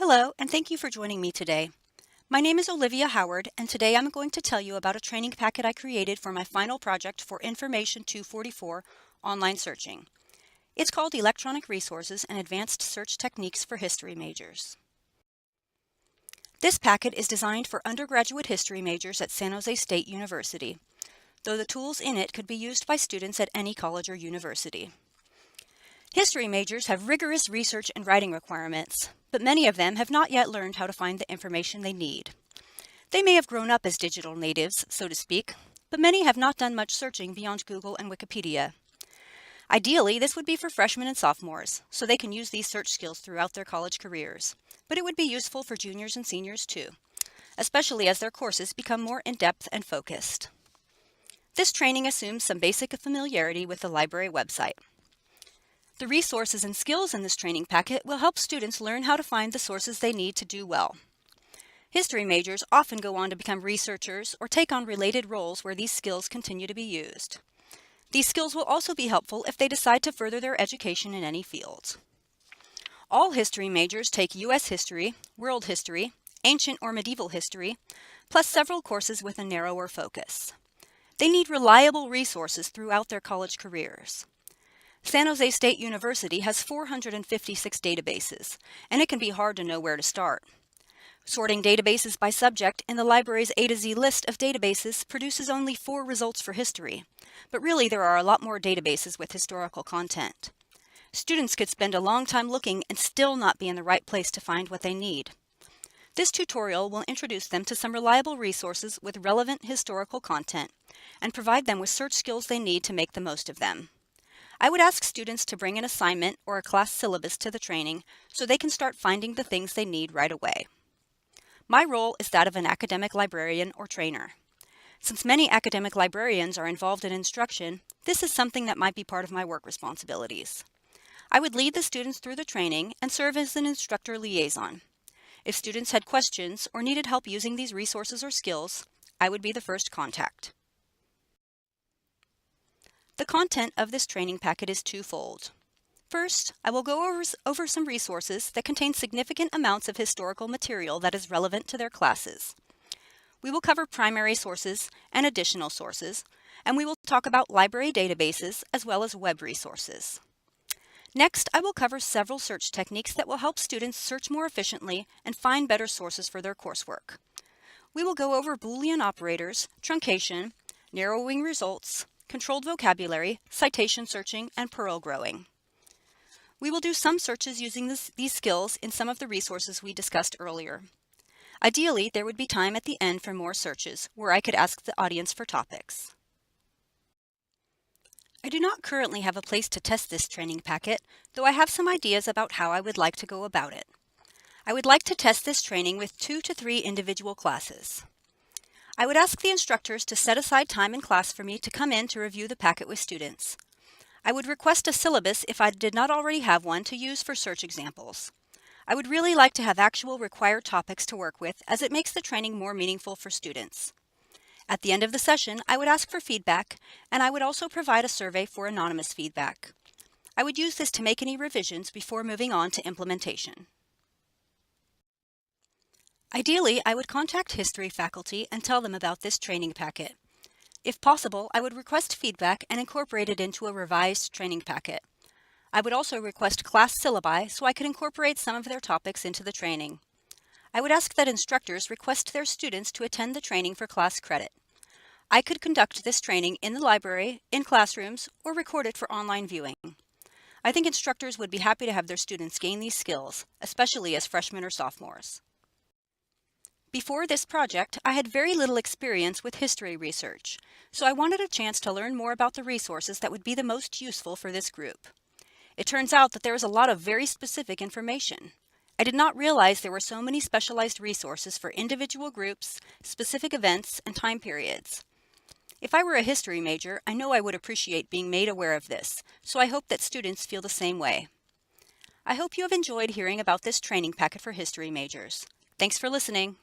Hello, and thank you for joining me today. My name is Olivia Howard, and today I'm going to tell you about a training packet I created for my final project for Information 244 online searching. It's called Electronic Resources and Advanced Search Techniques for History Majors. This packet is designed for undergraduate history majors at San Jose State University, though the tools in it could be used by students at any college or university. History majors have rigorous research and writing requirements, but many of them have not yet learned how to find the information they need. They may have grown up as digital natives, so to speak, but many have not done much searching beyond Google and Wikipedia. Ideally, this would be for freshmen and sophomores, so they can use these search skills throughout their college careers, but it would be useful for juniors and seniors too, especially as their courses become more in-depth and focused. This training assumes some basic familiarity with the library website. The resources and skills in this training packet will help students learn how to find the sources they need to do well. History majors often go on to become researchers or take on related roles where these skills continue to be used. These skills will also be helpful if they decide to further their education in any field. All history majors take U.S. history, world history, ancient or medieval history, plus several courses with a narrower focus. They need reliable resources throughout their college careers. San Jose State University has 456 databases, and it can be hard to know where to start. Sorting databases by subject in the library's A to Z list of databases produces only 4 results for history, but really there are a lot more databases with historical content. Students could spend a long time looking and still not be in the right place to find what they need. This tutorial will introduce them to some reliable resources with relevant historical content and provide them with search skills they need to make the most of them. I would ask students to bring an assignment or a class syllabus to the training so they can start finding the things they need right away. My role is that of an academic librarian or trainer. Since many academic librarians are involved in instruction, this is something that might be part of my work responsibilities. I would lead the students through the training and serve as an instructor liaison. If students had questions or needed help using these resources or skills, I would be the first contact. The content of this training packet is twofold. First, I will go over some resources that contain significant amounts of historical material that is relevant to their classes. We will cover primary sources and additional sources, and we will talk about library databases as well as web resources. Next, I will cover several search techniques that will help students search more efficiently and find better sources for their coursework. We will go over Boolean operators, truncation, narrowing results, controlled vocabulary, citation searching, and Perl growing. We will do some searches using these skills in some of the resources we discussed earlier. Ideally, there would be time at the end for more searches, where I could ask the audience for topics. I do not currently have a place to test this training packet, though I have some ideas about how I would like to go about it. I would like to test this training with 2 to 3 individual classes. I would ask the instructors to set aside time in class for me to come in to review the packet with students. I would request a syllabus if I did not already have one to use for search examples. I would really like to have actual required topics to work with, as it makes the training more meaningful for students. At the end of the session, I would ask for feedback, and I would also provide a survey for anonymous feedback. I would use this to make any revisions before moving on to implementation. Ideally, I would contact history faculty and tell them about this training packet. If possible, I would request feedback and incorporate it into a revised training packet. I would also request class syllabi so I could incorporate some of their topics into the training. I would ask that instructors request their students to attend the training for class credit. I could conduct this training in the library, in classrooms, or record it for online viewing. I think instructors would be happy to have their students gain these skills, especially as freshmen or sophomores. Before this project, I had very little experience with history research, so I wanted a chance to learn more about the resources that would be the most useful for this group. It turns out that there is a lot of very specific information. I did not realize there were so many specialized resources for individual groups, specific events, and time periods. If I were a history major, I know I would appreciate being made aware of this, so I hope that students feel the same way. I hope you have enjoyed hearing about this training packet for history majors. Thanks for listening.